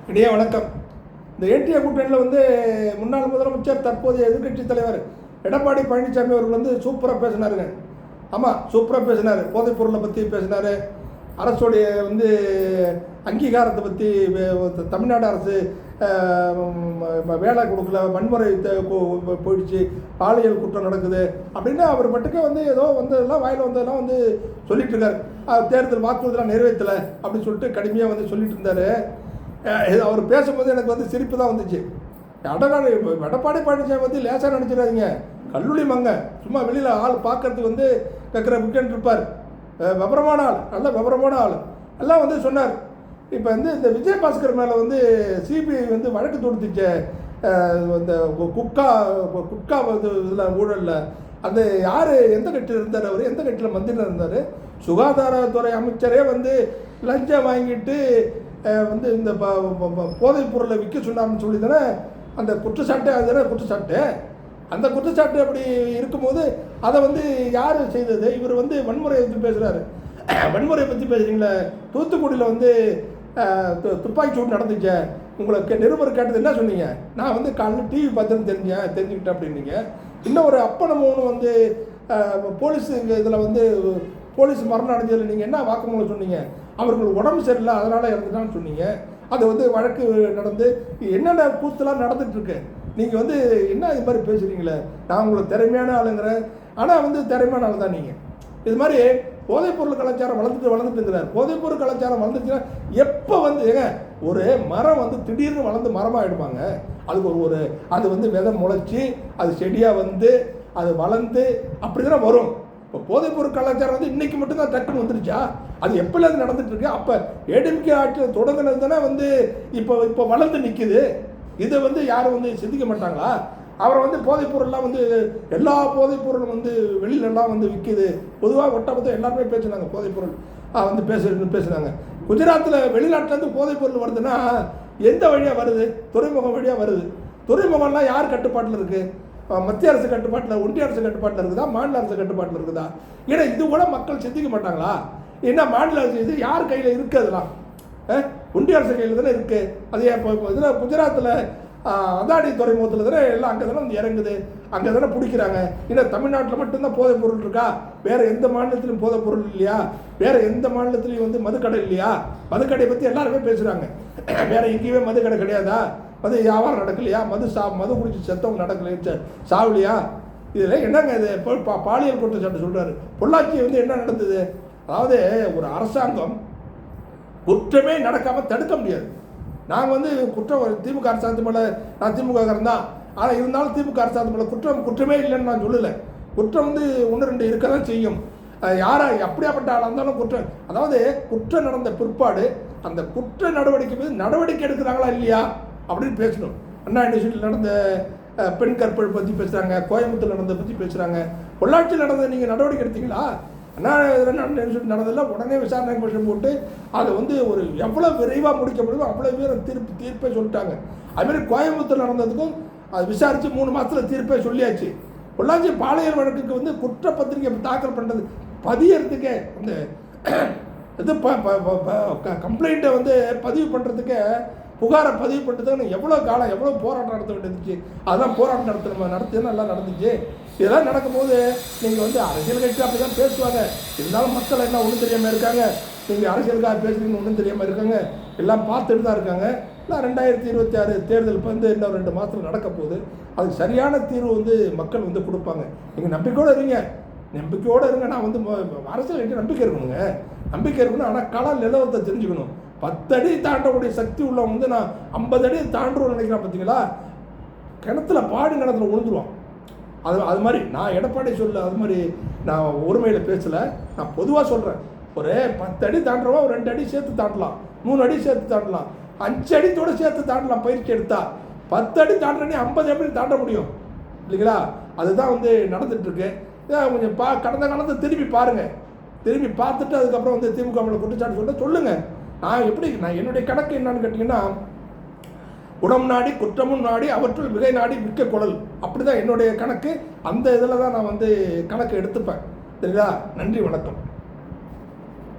இடையே வணக்கம். இந்த ஏடிஏ கூட்டணியில் வந்து முன்னாள் முதலமைச்சர் தற்போதைய எதிர்க்கட்சி தலைவர் எடப்பாடி பழனிசாமி அவர்கள் வந்து சூப்பராக பேசினாருங்க. ஆமாம், சூப்பராக பேசினார். போதைப் பொருளை பற்றி பேசினார். அரசுடைய வந்து அங்கீகாரத்தை பற்றி, தமிழ்நாடு அரசு வேலை கொடுக்கல, வன்முறை போயிடுச்சு, பாலியல் குற்றம் நடக்குது அப்படின்னு அவர் மட்டுக்கே வந்து ஏதோ வந்ததெல்லாம் வாயில் வந்ததெல்லாம் வந்து சொல்லிட்டு இருக்காரு. தேர்தல் வாக்குறுதிலாம் நிறைவேற்றலை அப்படின்னு சொல்லிட்டு கடுமையாக வந்து சொல்லிட்டு இருந்தார். அவர் பேசும்போது எனக்கு வந்து சிரிப்பு தான் வந்துச்சு. எடப்பாடி பழனிசாமி வந்து லேசாக நினச்சிடாதீங்க, கல்லூரி மங்க, சும்மா வெளியில் ஆள் பார்க்கறதுக்கு வந்து கேட்குற புக்கென்ட் இருப்பார். விவரமான ஆள், நல்ல விவரமான ஆள் எல்லாம் வந்து சொன்னார். இப்போ வந்து இந்த விஜயபாஸ்கர் மேலே வந்து சிபிஐ வந்து வழக்கு தொடுத்துச்சு. இந்த குட்கா வந்து இதில் ஊழலில் அந்த யார் எந்த கட்சியில் இருந்தார், அவர் எந்த கட்சியில் மந்திரியில் இருந்தார், சுகாதாரத்துறை அமைச்சரே வந்து லஞ்சம் வாங்கிட்டு வந்து இந்த போதைப் பொருளை விற்க சொன்னார்னு சொல்லி தானே அந்த குற்றச்சாட்டு, அது தானே குற்றச்சாட்டு. அந்த குற்றச்சாட்டு அப்படி இருக்கும்போது அதை வந்து யார் செய்தது? இவர் வந்து வன்முறையை பற்றி பேசுகிறாரு. வன்முறையை பற்றி பேசுகிறீங்களே, தூத்துக்குடியில் வந்து துப்பாக்கி சூடு நடந்துச்சு, உங்களுக்கு நிருபர் கேட்டது என்ன சொன்னீங்க? நான் வந்து காலையில் டிவி பார்த்துன்னு தெரிஞ்சுக்கிட்டேன் அப்படின்னீங்க. இன்னும் ஒரு அப்பனமோன்னு வந்து போலீஸ் இதில் வந்து போலீஸ் மரணம் அடைஞ்சதில் நீங்கள் என்ன வாக்குமூலம் சொன்னீங்க? அவர்கள் உடம்பு சரியில்லை அதனால் இறந்துட்டான்னு சொன்னீங்க. அது வந்து வழக்கு நடந்து என்னென்ன கூத்துலாம் நடந்துகிட்ருக்கு. நீங்கள் வந்து என்ன இது மாதிரி பேசுகிறீங்களே? நான் உங்களுக்கு திறமையான ஆளுங்கிறேன், ஆனால் வந்து திறமையான ஆள் தான் நீங்கள். இது மாதிரி போதைப்பொருள் கலாச்சாரம் வளர்ந்துட்டுங்கிறார். போதைப்பொருள் கலாச்சாரம் வளர்ந்துச்சுன்னா எப்போ வந்து ஒரு மரம் வந்து திடீர்னு வளர்ந்து மரமாக எடுப்பாங்க. அதுக்கு அது வந்து விதை முளைச்சி அது செடியாக வந்து அது வளர்ந்து அப்படி தானே வரும். இப்போ போதைப்பொருள் கலாச்சாரம் வந்து இன்றைக்கி மட்டும்தான் டக்குன்னு வந்துருச்சா? அது எப்போல அது நடந்துட்டுருக்கு? அப்போ ஏடிஎம்கே ஆட்சியில் தொடங்கினது தானே வந்து இப்போ வளர்ந்து நிற்கிது. இதை வந்து யாரும் வந்து சிந்திக்க மாட்டாங்களா? அவரை வந்து போதைப்பொருள்லாம் வந்து எல்லா போதைப்பொருளும் வந்து வெளியிலலாம் வந்து விற்கிது. பொதுவாக ஒட்டமொத்தம் எல்லாருமே பேசுனாங்க, போதைப்பொருள் வந்து பேசுனாங்க. குஜராத்தில் வெளிநாட்டிலேருந்து போதைப்பொருள் வருதுன்னா எந்த வழியாக வருது? துறைமுகம் வழியாக வருது. துறைமுகம்லாம் யார் கட்டுப்பாட்டில் இருக்குது? மத்திய அரசு கட்டுப்பாட்டில், ஒன்றிய அரசு கட்டுப்பாட்டில் இருக்குதா, மாநில அரசு கட்டுப்பாட்டில் இருக்குதா? ஏன்னா இது கூட மக்கள் சிந்திக்க மாட்டாங்களா? என்ன மாநில அரசு இது யார் கையில் இருக்குது? அதெல்லாம் ஒன்றிய அரசு கையில் தானே இருக்குது. அதே இப்போ இதில் குஜராத்தில் அதானி துறைமுகத்தில் தானே எல்லாம் அங்கே தானே வந்து இறங்குது, அங்கே தானே பிடிக்கிறாங்க. ஏன்னா தமிழ்நாட்டில் மட்டும்தான் போதைப் பொருள் இருக்கா? வேறு எந்த மாநிலத்திலையும் போதைப் பொருள் இல்லையா? வேறு எந்த மாநிலத்திலையும் வந்து மதுக்கடை இல்லையா? மதுக்கடையை பற்றி எல்லாருமே பேசுகிறாங்க. வேறு எங்கேயுமே மதுக்கடை கிடையாதா? மது வியாபாரம் நடக்கலையா? மது குடிச்சு செத்தவங்க நடக்கலையா? சாவலியா? இதில் என்னங்க இது? இப்போ பாலியல் குற்றச்சாட்டு சொல்கிறாரு. பொள்ளாச்சி வந்து என்ன நடந்தது? அதாவது ஒரு அரசாங்கம் குற்றமே நடக்காமல் தடுக்க முடியாது. நாங்கள் வந்து குற்றம் திமுக அரசாங்கத்து மேலே, நான் திமுககாரன் தான், ஆனால் இருந்தாலும் திமுக அரசாங்கத்து மேலே குற்றமே இல்லைன்னு நான் சொல்லலை. குற்றம் வந்து ஒன்று ரெண்டு இருக்க தான் செய்யும். அப்படியாப்பட்ட ஆளாக இருந்தாலும் குற்றம், அதாவது குற்றம் நடந்த பிற்பாடு அந்த குற்ற நடவடிக்கை எடுக்கிறாங்களா இல்லையா அப்படின்னு பேசணும். அண்ணா யூனிவர்சிட்டியில் நடந்த பெண் கற்பழிப்பு பற்றி பேசுகிறாங்க, கோயம்புத்தூர் நடந்ததை பற்றி பேசுகிறாங்க. பொள்ளாச்சியில் நடந்த நீங்கள் நடவடிக்கை எடுத்தீங்களா? அண்ணா யூனிவர்சிட்டி நடந்ததில் உடனே விசாரணை கமிஷன் போட்டு அதை வந்து ஒரு எவ்வளோ விரைவாக முடிக்க முடியுமோ அவ்வளோ பேர் தீர்ப்பை சொல்லிட்டாங்க. அதுமாதிரி கோயம்புத்தூர் நடந்ததுக்கும் அது விசாரித்து 3 மாதத்தில் தீர்ப்பை சொல்லியாச்சு. பொள்ளாச்சி பாலியல் வழக்குக்கு வந்து குற்றப்பத்திரிகை தாக்கல் பண்ணுறது பதியறதுக்கே அந்த இது கம்ப்ளைண்ட்டை வந்து பதிவு பண்ணுறதுக்கு, புகாரை பதிவு பண்ணுறதுக்கு எவ்வளோ காலம், எவ்வளோ போராட்டம் நடத்த வேண்டியிருந்துச்சு. அதெல்லாம் போராட்டம் நடத்துன்னு எல்லாம் நடந்துச்சு. இதெல்லாம் நடக்கும்போது நீங்கள் வந்து அரசியல் கட்சி அப்படி தான் பேசுவாங்க. இருந்தாலும் மக்கள் என்ன ஒன்றும் தெரியாமல் இருக்காங்க. நீங்கள் அரசியலுக்காக பேசுகிறீங்கன்னு ஒன்றும் தெரியாமல் இருக்காங்க. எல்லாம் பார்த்துட்டு தான் இருக்காங்க. இல்லை 2026 தேர்தல் இப்போ வந்து இன்னும் 2 மாதத்தில் நடக்க போகுது. அதுக்கு சரியான தீர்வு வந்து மக்கள் வந்து கொடுப்பாங்க. நீங்கள் நம்பிக்கையோடு இருங்க, நம்பிக்கையோடு இருங்க. நான் வந்து அரசியல் கட்சி நம்பிக்கை இருக்கணும். ஆனால் கள நிலவரத்தை தெரிஞ்சுக்கணும். 10 அடி தாண்டக்கூடிய சக்தி உள்ளவங்க வந்து நான் 50 அடி தாண்டுவோம்னு நினைக்கிறேன். பார்த்தீங்களா, கிணத்துல விழுந்துருவான். அது மாதிரி நான் எடப்பாடி அது மாதிரி நான் ஒருமையில் பேசலை, நான் பொதுவாக சொல்கிறேன். ஒரு 10 அடி தாண்டுறவா ஒரு 2 அடி சேர்த்து தாண்டலாம், 3 அடி சேர்த்து தாண்டலாம், 5 அடித்தோடு சேர்த்து தாண்டலாம். பயிற்சி எடுத்தா 10 அடி தாண்டனே 50 எப்படி தாண்ட முடியும் இல்லைங்களா? அதுதான் வந்து நடந்துகிட்ருக்கு. கொஞ்சம் கடந்த காலத்தை திரும்பி பாருங்கள். திரும்பி பார்த்துட்டு அதுக்கப்புறம் வந்து திமுக மேலே குற்றச்சாட்டு சொல்லுங்கள். நான் என்னுடைய கணக்கு என்னன்னு கேட்டிங்கன்னா, குணம் நாடி குற்றமும் நாடி அவற்றுள் மிகை நாடி மிக்க குழல், அப்படி தான் என்னுடைய கணக்கு. அந்த இதில் தான் நான் வந்து கணக்கு எடுத்துப்பேன். சரிங்களா? நன்றி, வணக்கம்.